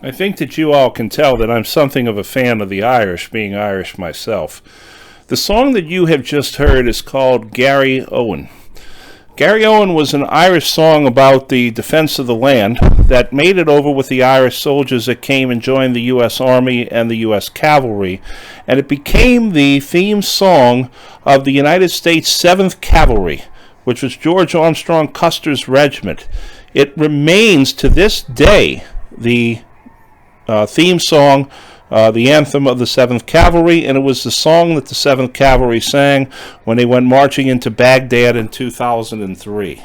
I think that you all can tell that I'm something of a fan of the Irish, being Irish myself. The song that you have just heard is called Gary Owen. Gary Owen was an Irish song about the defense of the land that made it over with the Irish soldiers that came and joined the U.S. Army and the U.S. Cavalry, and it became the theme song of the United States 7th Cavalry, which was George Armstrong Custer's regiment. It remains to this day the theme song, the anthem of the 7th Cavalry, and it was the song that the 7th Cavalry sang when they went marching into Baghdad in 2003.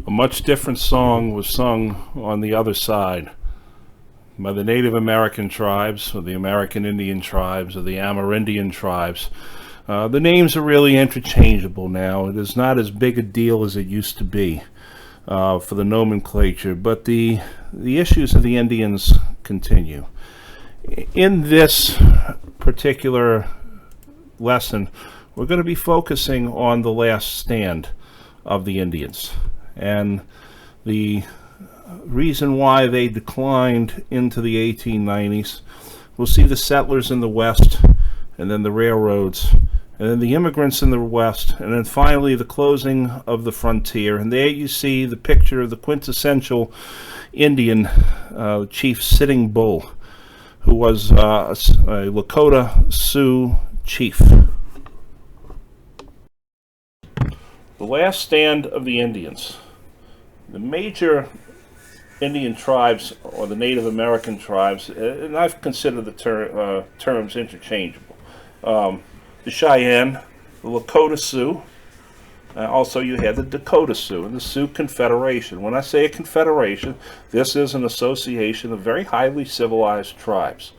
A much different song was sung on the other side by the Native American tribes, or the American Indian tribes, or the Amerindian tribes. The names are really interchangeable now. It is not as big a deal as it used to be for the nomenclature, but the issues of the Indians continue. In this particular lesson, we're going to be focusing on the last stand of the Indians and the reason why they declined into the 1890s. We'll see the settlers in the West, and then the railroads, and then the immigrants in the West, and then finally the closing of the frontier. And there you see the picture of the quintessential Indian chief Sitting Bull, who was a Lakota Sioux chief. The last stand of the Indians. The major Indian tribes, or the Native American tribes, and I've considered the terms interchangeable. The Cheyenne, the Lakota Sioux, also you had the Dakota Sioux and the Sioux Confederation. When I say a confederation, this is an association of very highly civilized tribes.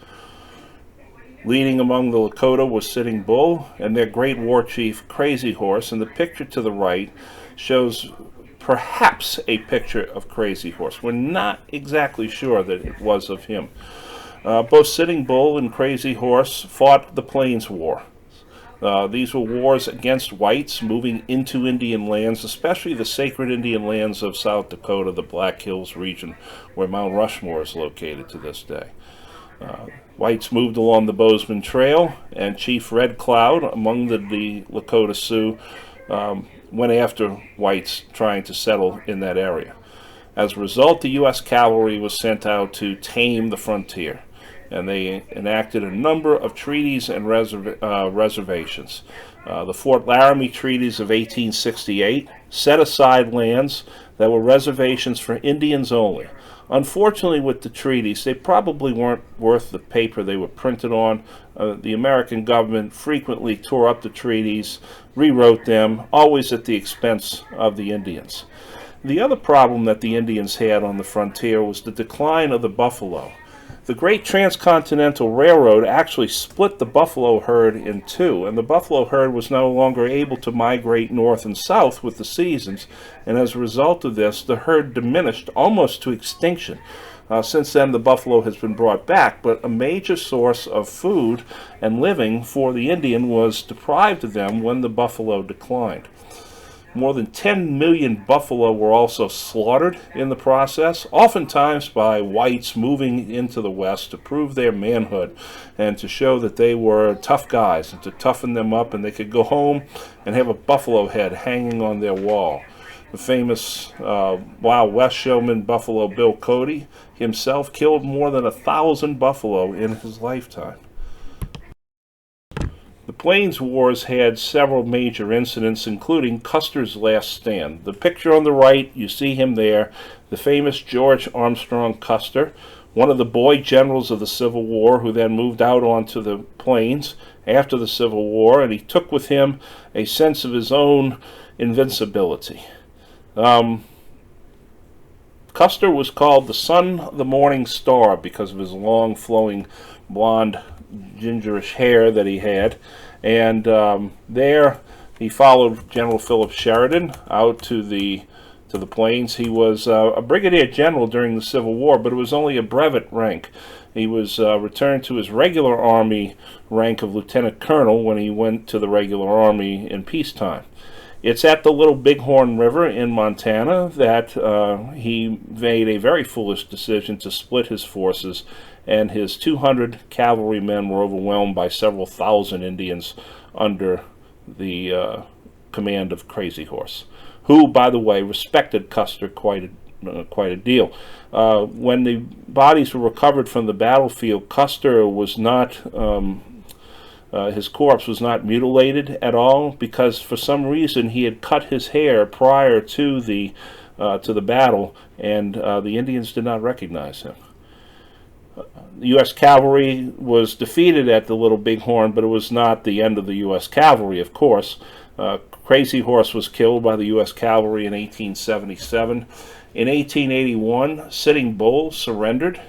Leading among the Lakota was Sitting Bull and their great war chief Crazy Horse, and the picture to the right shows perhaps a picture of Crazy Horse. We're not exactly sure that it was of him. Both Sitting Bull and Crazy Horse fought the Plains War. These were wars against whites moving into Indian lands, especially the sacred Indian lands of South Dakota, the Black Hills region, where Mount Rushmore is located to this day. Whites moved along the Bozeman Trail, and Chief Red Cloud, among the Lakota Sioux, went after whites trying to settle in that area. As a result, the U.S. cavalry was sent out to tame the frontier, and they enacted a number of treaties and reservations. The Fort Laramie Treaties of 1868 set aside lands that were reservations for Indians only. Unfortunately, with the treaties, they probably weren't worth the paper they were printed on. The American government frequently tore up the treaties, rewrote them, always at the expense of the Indians. The other problem that the Indians had on the frontier was the decline of the buffalo. The Great Transcontinental Railroad actually split the buffalo herd in two, and the buffalo herd was no longer able to migrate north and south with the seasons, and as a result of this, the herd diminished almost to extinction. Since then, the buffalo has been brought back, but a major source of food and living for the Indian was deprived of them when the buffalo declined. More than 10 million buffalo were also slaughtered in the process, oftentimes by whites moving into the West to prove their manhood and to show that they were tough guys and to toughen them up, and they could go home and have a buffalo head hanging on their wall. The famous Wild West showman Buffalo Bill Cody himself killed more than 1,000 buffalo in his lifetime. The Plains Wars had several major incidents, including Custer's last stand. The picture on the right, you see him there, the famous George Armstrong Custer, one of the boy generals of the Civil War, who then moved out onto the plains after the Civil War, and he took with him a sense of his own invincibility. Custer was called the Son of the Morning Star because of his long, flowing, blonde, gingerish hair that he had. And there he followed General Philip Sheridan out to the plains. He was a brigadier general during the Civil War, but it was only a brevet rank. He was returned to his regular Army rank of lieutenant colonel when he went to the regular Army in peacetime. It's at the Little Bighorn River in Montana that he made a very foolish decision to split his forces, and his 200 cavalrymen were overwhelmed by several thousand Indians under the command of Crazy Horse, who, by the way, respected Custer quite a deal. When the bodies were recovered from the battlefield, Custer was not... his corpse was not mutilated at all, because for some reason he had cut his hair prior to the battle, and the Indians did not recognize him. The U.S. cavalry was defeated at the Little Bighorn, but it was not the end of the U.S. cavalry, of course. Crazy Horse was killed by the U.S. cavalry in 1877. In 1881, Sitting Bull surrendered.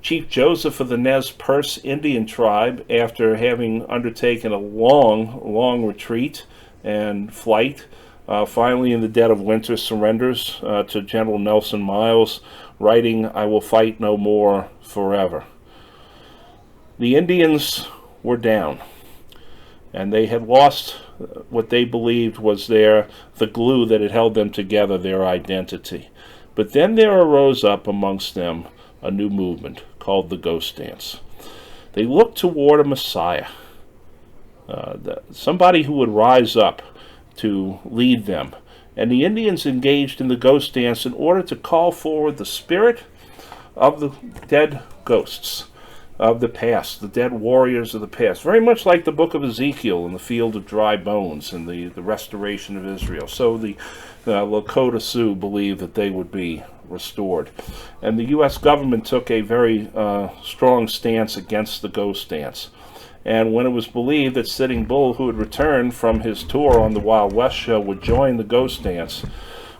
Chief Joseph of the Nez Perce Indian tribe, after having undertaken a long retreat and flight, finally in the dead of winter surrenders to General Nelson Miles, writing, "I will fight no more forever." The Indians were down, and they had lost what they believed was the glue that had held them together, their identity. But then there arose up amongst them a new movement called the Ghost Dance. They looked toward a Messiah, somebody who would rise up to lead them. And the Indians engaged in the Ghost Dance in order to call forward the spirit of the dead ghosts of the past, the dead warriors of the past, very much like the book of Ezekiel in the field of dry bones and the restoration of Israel. So the Lakota Sioux believed that they would be restored. And the U.S. government took a very strong stance against the Ghost Dance. And when it was believed that Sitting Bull, who had returned from his tour on the Wild West show, would join the Ghost Dance,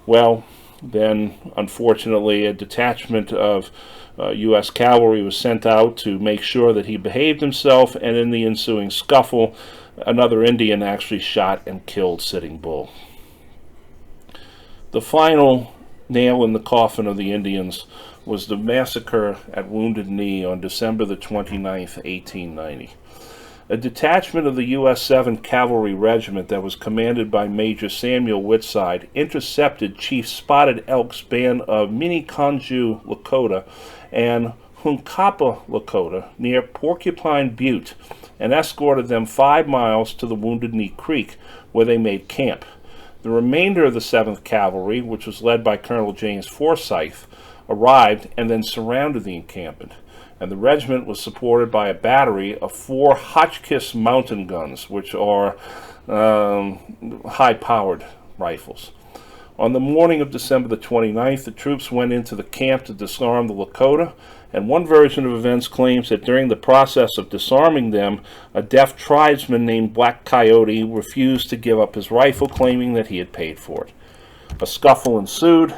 well, then, unfortunately, a detachment of U.S. cavalry was sent out to make sure that he behaved himself, and in the ensuing scuffle, another Indian actually shot and killed Sitting Bull. The final nail in the coffin of the Indians was the massacre at Wounded Knee on December the 29th, 1890. A detachment of the U.S. 7th Cavalry Regiment that was commanded by Major Samuel Whitside intercepted Chief Spotted Elk's band of Miniconjou Lakota and Hunkapa Lakota near Porcupine Butte and escorted them 5 miles to the Wounded Knee Creek, where they made camp. The remainder of the 7th Cavalry, which was led by Colonel James Forsyth, arrived and then surrounded the encampment, and the regiment was supported by a battery of 4 Hotchkiss mountain guns, which are high-powered rifles. On the morning of December the 29th, the troops went into the camp to disarm the Lakota, and one version of events claims that during the process of disarming them, a deaf tribesman named Black Coyote refused to give up his rifle, claiming that he had paid for it. A scuffle ensued.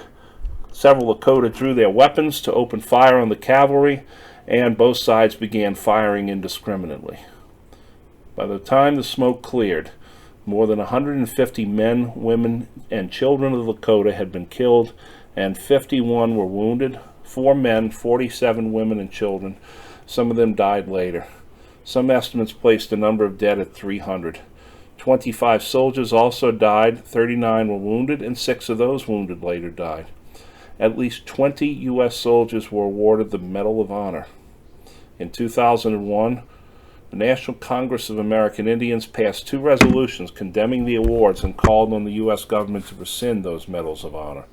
Several Lakota drew their weapons to open fire on the cavalry, and both sides began firing indiscriminately. By the time the smoke cleared, more than 150 men, women, and children of the Lakota had been killed, and 51 were wounded, 4 men, 47 women and children. Some of them died later. Some estimates placed the number of dead at 300. 25 soldiers also died, 39 were wounded, and 6 of those wounded later died. At least 20 U.S. soldiers were awarded the Medal of Honor. In 2001, the National Congress of American Indians passed 2 resolutions condemning the awards and called on the U.S. government to rescind those Medals of Honor.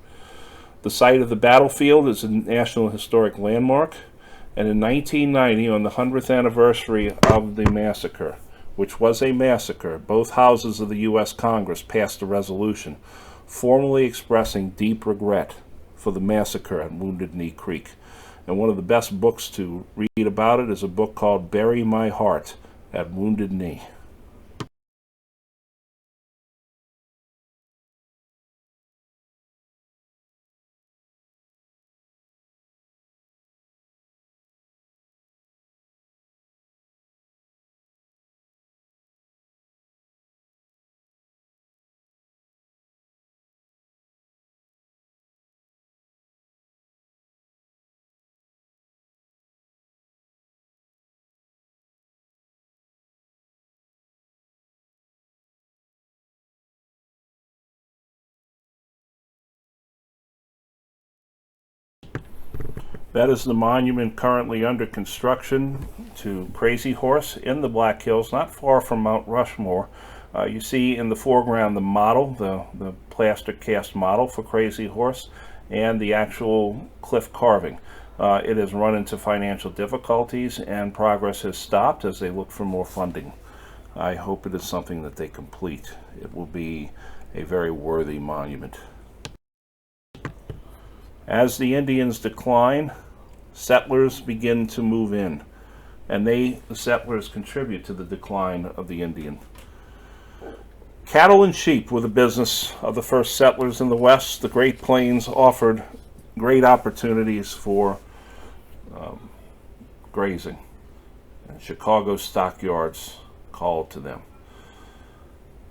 The site of the battlefield is a National Historic Landmark, and in 1990, on the 100th anniversary of the massacre, which was a massacre, both houses of the U.S. Congress passed a resolution formally expressing deep regret for the massacre at Wounded Knee Creek. And one of the best books to read about it is a book called Bury My Heart at Wounded Knee. That is the monument currently under construction to Crazy Horse in the Black Hills, not far from Mount Rushmore. You see in the foreground the model, the plaster cast model for Crazy Horse, and the actual cliff carving. It has run into financial difficulties, and progress has stopped as they look for more funding. I hope it is something that they complete. It will be a very worthy monument. As the Indians decline, settlers begin to move in, and the settlers contribute to the decline of the Indian. Cattle and sheep were the business of the first settlers in the West. The Great Plains offered great opportunities for grazing, and Chicago stockyards called to them.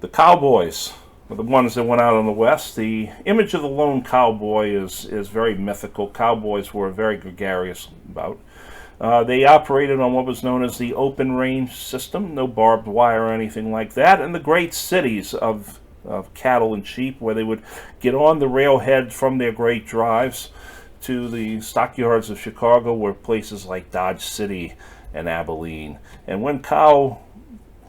The cowboys were the ones that went out on the West. The image of the lone cowboy is very mythical. Cowboys were very gregarious about. They operated on what was known as the open range system, no barbed wire or anything like that, and the great cities of cattle and sheep, where they would get on the railhead from their great drives to the stockyards of Chicago, were places like Dodge City and Abilene. And when cow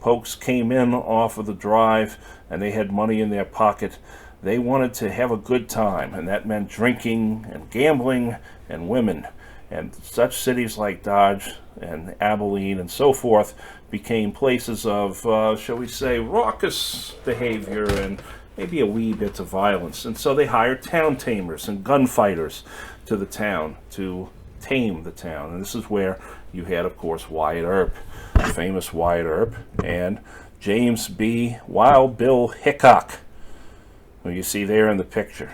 folks came in off of the drive and they had money in their pocket, they wanted to have a good time, and that meant drinking and gambling and women. And such cities like Dodge and Abilene and so forth became places of, shall we say, raucous behavior and maybe a wee bit of violence. And so they hired town tamers and gunfighters to the town to tame the town. And this is where you had, of course, Wyatt Earp, the famous Wyatt Earp, and James B. Wild Bill Hickok, who you see there in the picture.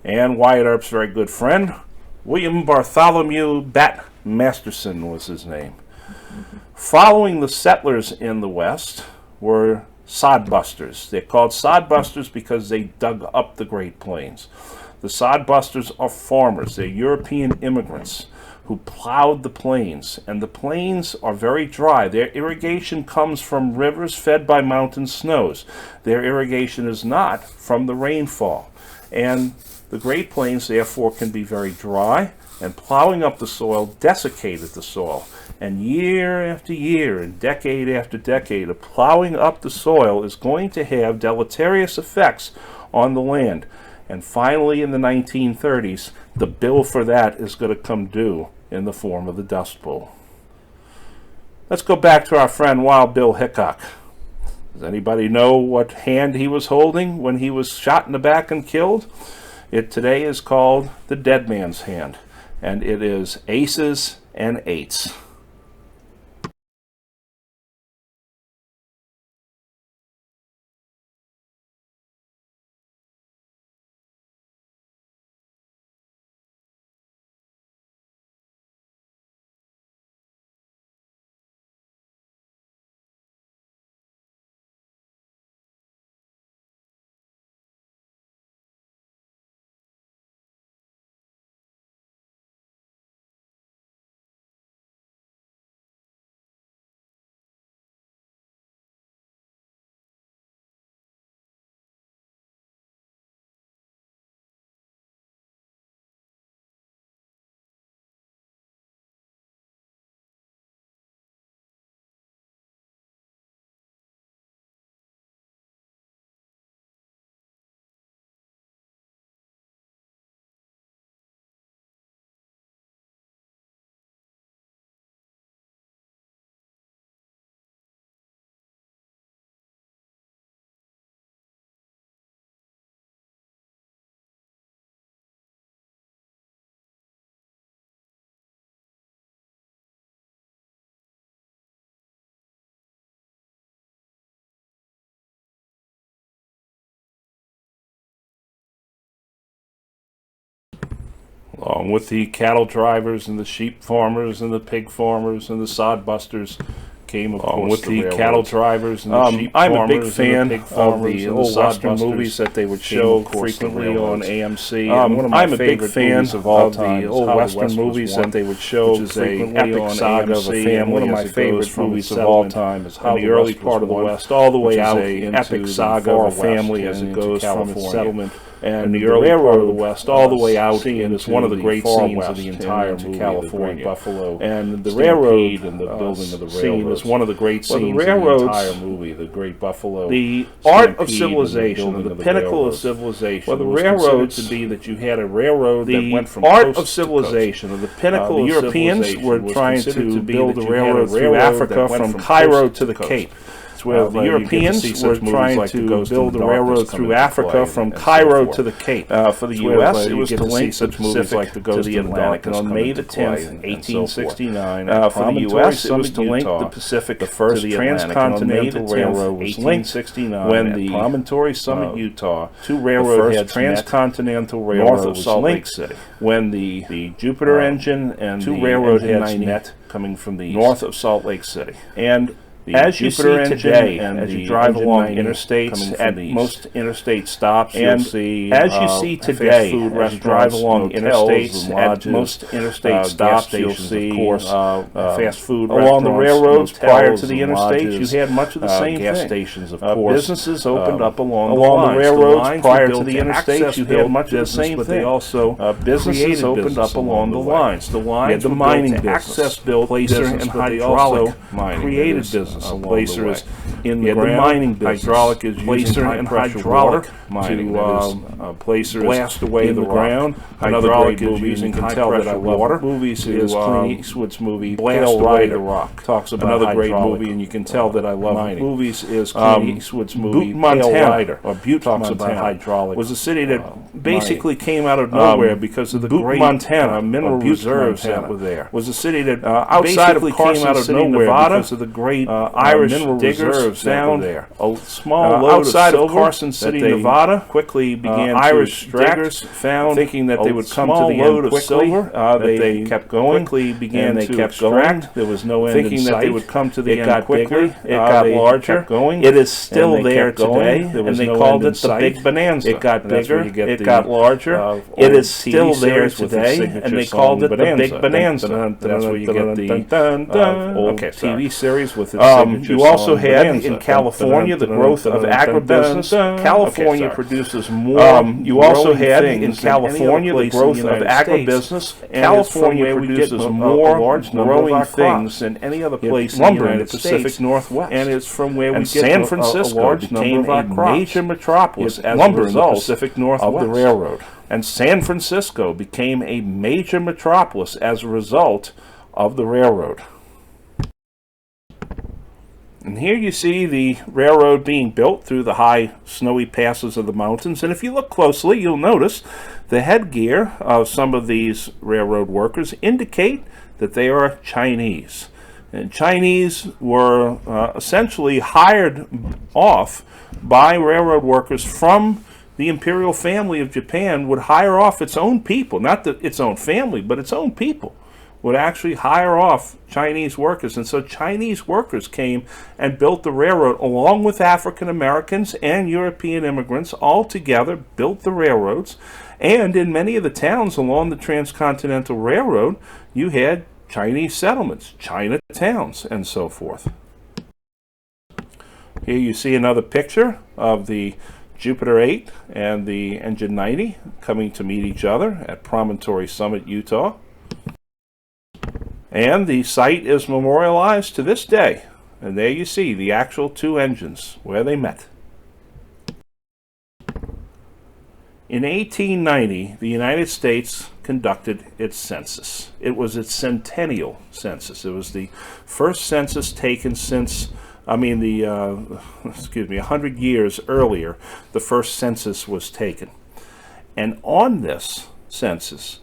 And Wyatt Earp's very good friend, William Bartholomew Bat Masterson was his name. Following the settlers in the West were sodbusters. They're called sodbusters because they dug up the Great Plains. The sodbusters are farmers. They're European immigrants who plowed the plains, and the plains are very dry. Their irrigation comes from rivers fed by mountain snows. Their irrigation is not from the rainfall. And the Great Plains, therefore, can be very dry, and plowing up the soil desiccated the soil. And year after year and decade after decade of plowing up the soil is going to have deleterious effects on the land. And finally, in the 1930s, the bill for that is going to come due in the form of the Dust Bowl. Let's go back to our friend Wild Bill Hickok. Does anybody know what hand he was holding when he was shot in the back and killed? It today is called the dead man's hand, and it is aces and eights. along with the cattle drivers and the sheep farmers and the pig farmers and the sod busters, came of course with the cattle drivers and the sheep farmers. I'm a big fan of the old Western movies that they would show frequently on AMC. I'm a big fan of the old Western movies that they would show frequently on AMC. One of my favorite movies of all time is how the early part of the West, all the way out into epic saga of a family as it goes from its settlement. And the early part of the West, all the way out, and it's one of the great scenes of the entire movie, California, Buffalo, and the railroad and the building of the scene is one of the great scenes of the entire movie, the Great Buffalo. The art of civilization, the pinnacle of civilization. Well, the railroads to be that you had a railroad that went from art of civilization, the pinnacle. The Europeans were trying to build a railroad through Africa from Cairo to the Cape. Where the Europeans were trying to build a railroad through Africa from Cairo to the Cape. For the U.S., it was to link such movies like the Ghost of the Atlantic. And on May the 10th, 1869, for the U.S., it was to link the Pacific, the first transcontinental railroad was linked when the Promontory Summit, Utah, two railroad heads transcontinental railroad north of Salt Lake City. When the Jupiter engine and two railroad heads met coming from the north of Salt Lake City. And as you see today, as you drive along interstates, at most interstate stops, you'll see as you see today, as you drive along interstates, at most interstate stops, you'll see, of course, fast food along the railroads. Prior to the interstates, you had much of the same gas stations, of course. Businesses opened up along the railroads. Prior to the interstates, you had much of the same thing. They also businesses opened up along the lines. The lines, the mining business, access built, placer and hydraulic created business. Placer is in the ground. Mining business. Hydraulic is using high pressure water to placer blast away the ground. Hydraulic is using high pressure water. Movies is Clint Eastwood's movie Blast Away the Rock. Talks about another great movie, and you can tell that I love mining. Movies is Clint Eastwood's movie Montana. Butte, talks about hydraulic. Was a city that basically came out of nowhere because of the great Montana mineral reserves that were there. Was a city that outside of came out of nowhere because of the great Irish diggers found there a small load outside of Carson City, Nevada. Quickly began Irish diggers found, thinking that they would come to the load of silver. They kept going. Quickly began to extract. There was no end in sight. Thinking that they would come to the end quickly. It got larger. Going. It is still there today, and they called it the Big Bonanza. It got bigger. It got larger. It is still there today, and they called it the Big Bonanza. That's where you get the old TV series with its signature. You also had in California the growth of agribusiness. California produces more. You also had in California the growth of agribusiness. California produces more large growing things than any other place in the United Pacific Northwest. And it's from where we get San Francisco became a major metropolis as a result of the railroad. And San Francisco became a major metropolis as a result of the railroad. And here you see the railroad being built through the high snowy passes of the mountains. And if you look closely, you'll notice the headgear of some of these railroad workers indicate that they are Chinese. And Chinese were essentially hired off by railroad workers from the imperial family of Japan, would hire off its own people, not its own family, but its own people. Would actually hire off Chinese workers. And so Chinese workers came and built the railroad along with African Americans and European immigrants all together, built the railroads. And in many of the towns along the Transcontinental Railroad, you had Chinese settlements, Chinatowns, and so forth. Here you see another picture of the Jupiter 8 and the Engine 90 coming to meet each other at Promontory Summit, Utah. And the site is memorialized to this day. And there you see the actual two engines where they met. In 1890, the United States conducted its census. It was its centennial census. It was the first census taken since, 100 years earlier, the first census was taken. And on this census,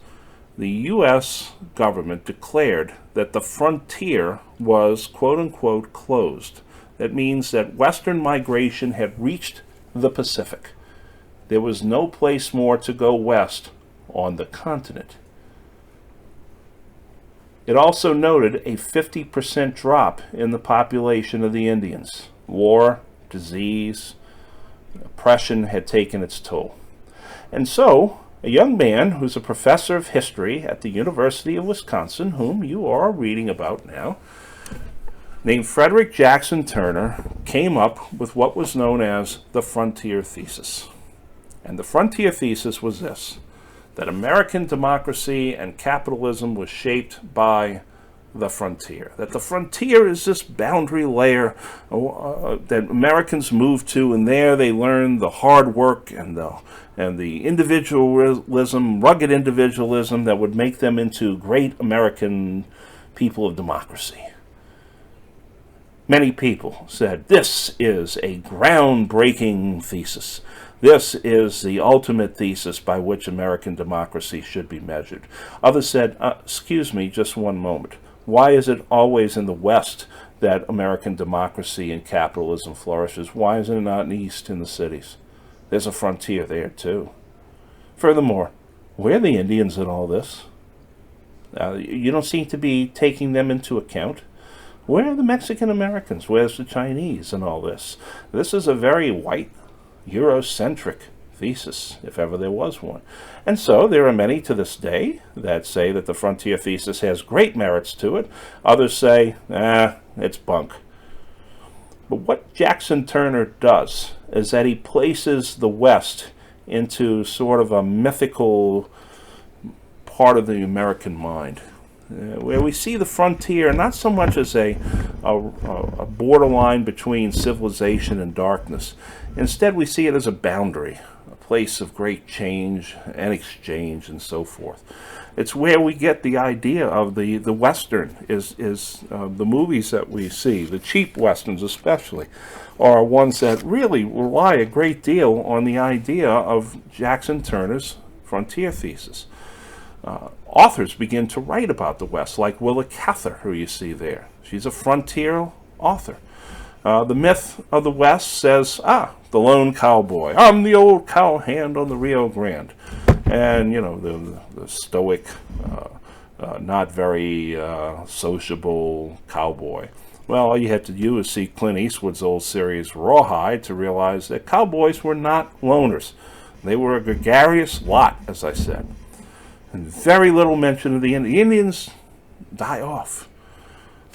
the U.S. government declared that the frontier was, quote-unquote, closed. That means that Western migration had reached the Pacific. There was no place more to go west on the continent. It also noted a 50% drop in the population of the Indians. War, disease, oppression had taken its toll. And so, a young man who's a professor of history at the University of Wisconsin, whom you are reading about now, named Frederick Jackson Turner, came up with what was known as the frontier thesis. And the frontier thesis was this: that American democracy and capitalism was shaped by the frontier. That the frontier is this boundary layer that Americans move to, and there they learn the hard work and the individualism, rugged individualism that would make them into great American people of democracy. Many people said, this is a groundbreaking thesis. This is the ultimate thesis by which American democracy should be measured. Others said, excuse me, just one moment. Why is it always in the West that American democracy and capitalism flourishes? Why is it not in the East, in the cities? There's a frontier there, too. Furthermore, where are the Indians in all this? You don't seem to be taking them into account. Where are the Mexican Americans? Where's the Chinese in all this? This is a very white, Eurocentric thesis, if ever there was one. And so there are many to this day that say that the frontier thesis has great merits to it. Others say, it's bunk. But what Jackson Turner does is that he places the West into sort of a mythical part of the American mind, where we see the frontier not so much as a borderline between civilization and darkness. Instead, we see it as a boundary, a place of great change and exchange and so forth. It's where we get the idea of the Western, is the movies that we see, the cheap Westerns especially, are ones that really rely a great deal on the idea of Jackson Turner's frontier thesis. Authors begin to write about the West, like Willa Cather, who you see there. She's a frontier author. The myth of the West says, the lone cowboy. I'm the old cowhand on the Rio Grande. And, you know, the stoic, not very sociable cowboy. Well, all you had to do is see Clint Eastwood's old series Rawhide to realize that cowboys were not loners. They were a gregarious lot, as I said. And very little mention of the Indians. The Indians die off.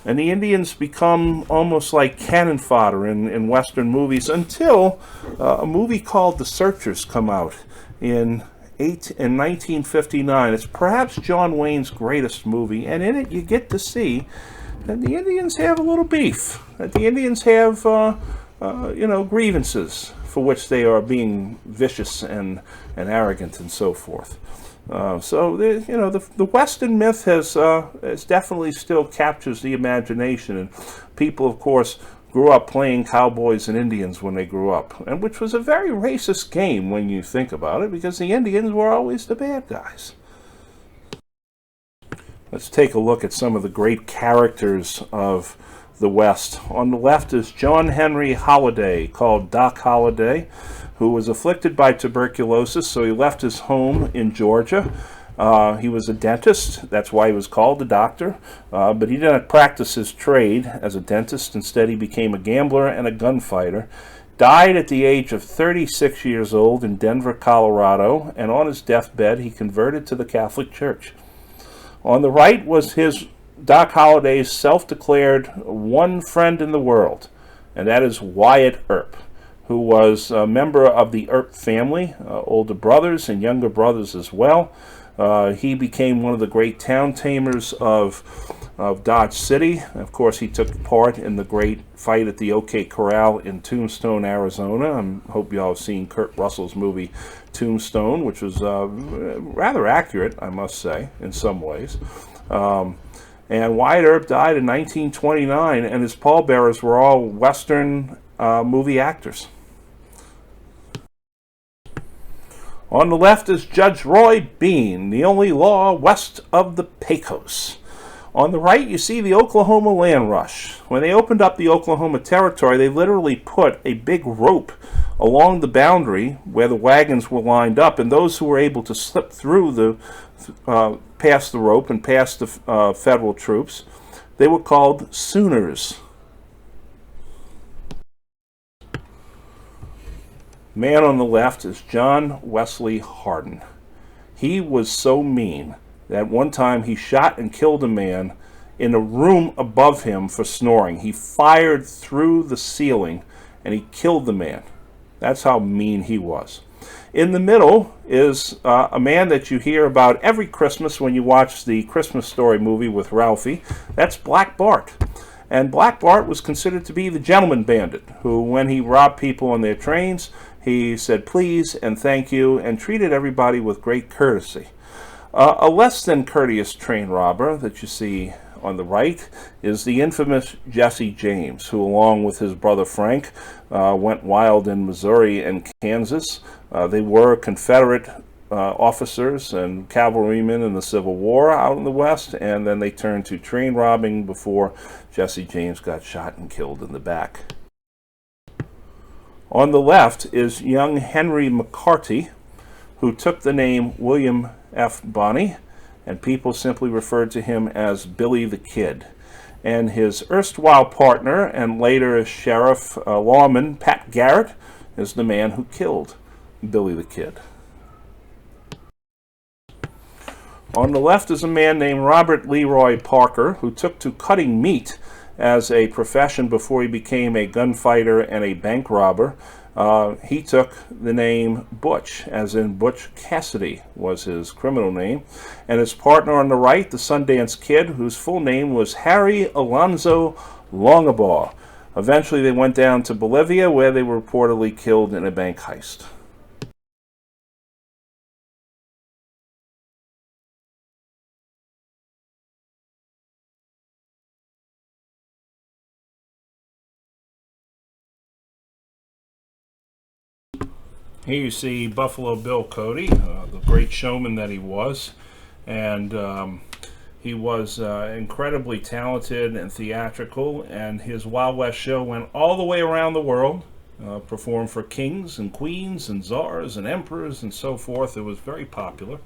And the Indians become almost like cannon fodder in Western movies until a movie called The Searchers come out in 1959. It's perhaps John Wayne's greatest movie, and in it you get to see that the Indians have a little beef, that the Indians have grievances for which they are being vicious and arrogant and so forth. So the Western myth has definitely still captures the imagination, and people, of course, grew up playing cowboys and Indians when they grew up, and which was a very racist game when you think about it, because the Indians were always the bad guys. Let's take a look at some of the great characters of the West. On the left is John Henry Holliday, called Doc Holliday, who was afflicted by tuberculosis, so he left his home in Georgia. He was a dentist. That's why he was called a doctor. But he did not practice his trade as a dentist. Instead, he became a gambler and a gunfighter. Died at the age of 36 years old in Denver, Colorado. And on his deathbed, he converted to the Catholic Church. On the right was Doc Holliday's self-declared one friend in the world, and that is Wyatt Earp, who was a member of the Earp family, older brothers and younger brothers as well. He became one of the great town tamers of Dodge City. Of course, he took part in the great fight at the OK Corral in Tombstone, Arizona. I hope you all have seen Kurt Russell's movie Tombstone, which was rather accurate, I must say, in some ways. And Wyatt Earp died in 1929, and his pallbearers were all Western movie actors. On the left is Judge Roy Bean, the only law west of the Pecos. On the right, you see the Oklahoma land rush. When they opened up the Oklahoma Territory, they literally put a big rope along the boundary where the wagons were lined up, and those who were able to slip through past the rope and past the federal troops, they were called Sooners. Man on the left is John Wesley Hardin. He was so mean that one time he shot and killed a man in a room above him for snoring. He fired through the ceiling and he killed the man. That's how mean he was. In the middle is a man that you hear about every Christmas when you watch the Christmas Story movie with Ralphie. That's Black Bart. And Black Bart was considered to be the gentleman bandit who, when he robbed people on their trains, he said please and thank you and treated everybody with great courtesy. A less than courteous train robber that you see on the right is the infamous Jesse James, who along with his brother Frank went wild in Missouri and Kansas. They were Confederate officers and cavalrymen in the Civil War out in the West, and then they turned to train robbing before Jesse James got shot and killed in the back. On the left is young Henry McCarty, who took the name William F. Bonney, and people simply referred to him as Billy the Kid. And his erstwhile partner and later sheriff lawman Pat Garrett is the man who killed Billy the Kid. On the left is a man named Robert Leroy Parker, who took to cutting meat as a profession before he became a gunfighter and a bank robber. He took the name Butch, as in Butch Cassidy was his criminal name. And his partner on the right, the Sundance Kid, whose full name was Harry Alonzo Longabaugh. Eventually they went down to Bolivia, where they were reportedly killed in a bank heist. Here you see Buffalo Bill Cody, the great showman that he was, and he was incredibly talented and theatrical, and his Wild West show went all the way around the world, performed for kings and queens and czars and emperors and so forth. It was very popular,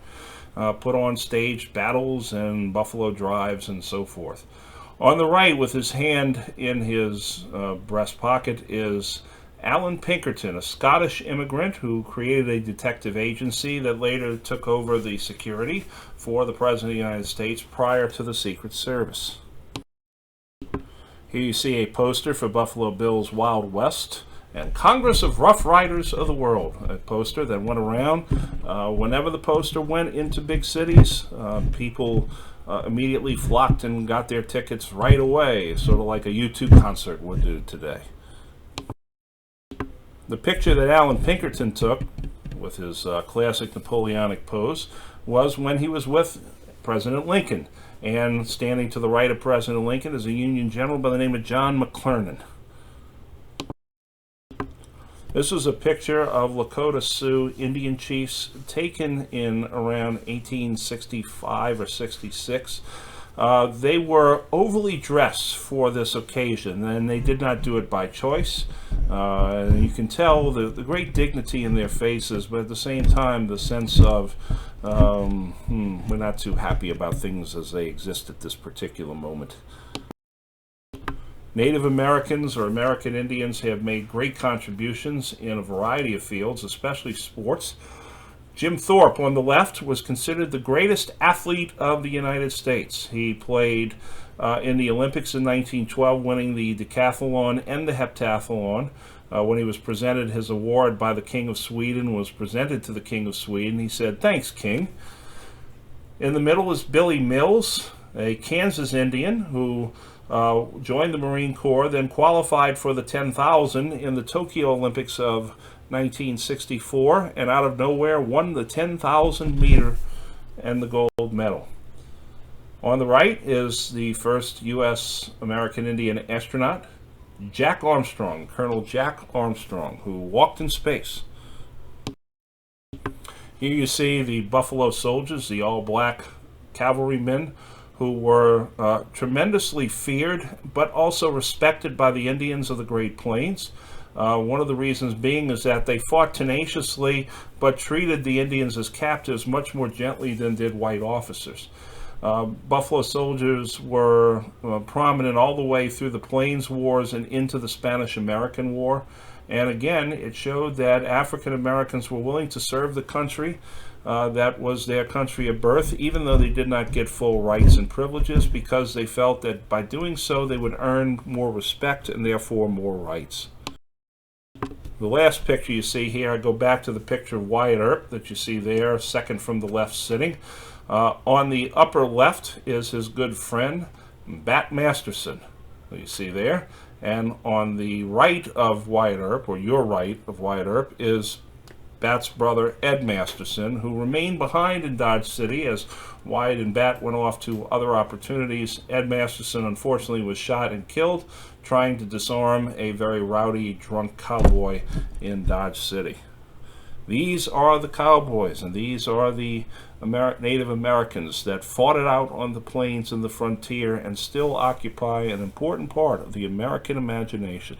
put on stage battles and buffalo drives and so forth. On the right, with his hand in his breast pocket, is Alan Pinkerton, a Scottish immigrant who created a detective agency that later took over the security for the President of the United States prior to the Secret Service. Here you see a poster for Buffalo Bill's Wild West and Congress of Rough Riders of the World, a poster that went around. Whenever the poster went into big cities, people immediately flocked and got their tickets right away, sort of like a U2 concert would do today. The picture that Alan Pinkerton took with his classic Napoleonic pose was when he was with President Lincoln. And standing to the right of President Lincoln is a Union general by the name of John McClernand. This was a picture of Lakota Sioux Indian chiefs taken in around 1865 or 66. They were overly dressed for this occasion, and they did not do it by choice. You can tell the great dignity in their faces, but at the same time the sense of we're not too happy about things as they exist at this particular moment. Native Americans or American Indians have made great contributions in a variety of fields, especially sports. Jim Thorpe on the left was considered the greatest athlete of the United States. He played in the Olympics in 1912, winning the decathlon and the heptathlon. When he was presented his award by the King of Sweden, was presented to the King of Sweden, he said, "Thanks, King." In the middle is Billy Mills, a Kansas Indian who joined the Marine Corps, then qualified for the 10,000 in the Tokyo Olympics of 1964, and out of nowhere won the 10,000 meter and the gold medal. On the right is the first U.S. American Indian astronaut, Jack Armstrong, Colonel Jack Armstrong, who walked in space. Here you see the Buffalo Soldiers, the all-black cavalrymen who were tremendously feared but also respected by the Indians of the Great Plains. One of the reasons being is that they fought tenaciously, but treated the Indians as captives much more gently than did white officers. Buffalo soldiers were prominent all the way through the Plains Wars and into the Spanish-American War. And again, it showed that African Americans were willing to serve the country that was their country of birth, even though they did not get full rights and privileges, because they felt that by doing so they would earn more respect and therefore more rights. The last picture you see here, I go back to the picture of Wyatt Earp that you see there, second from the left sitting. On the upper left is his good friend, Bat Masterson, that you see there. And on the right of Wyatt Earp, or your right of Wyatt Earp, is Bat's brother, Ed Masterson, who remained behind in Dodge City as Wyatt and Bat went off to other opportunities. Ed Masterson, unfortunately, was shot and killed trying to disarm a very rowdy, drunk cowboy in Dodge City. These are the cowboys, and these are the Native Americans that fought it out on the plains and the frontier and still occupy an important part of the American imagination.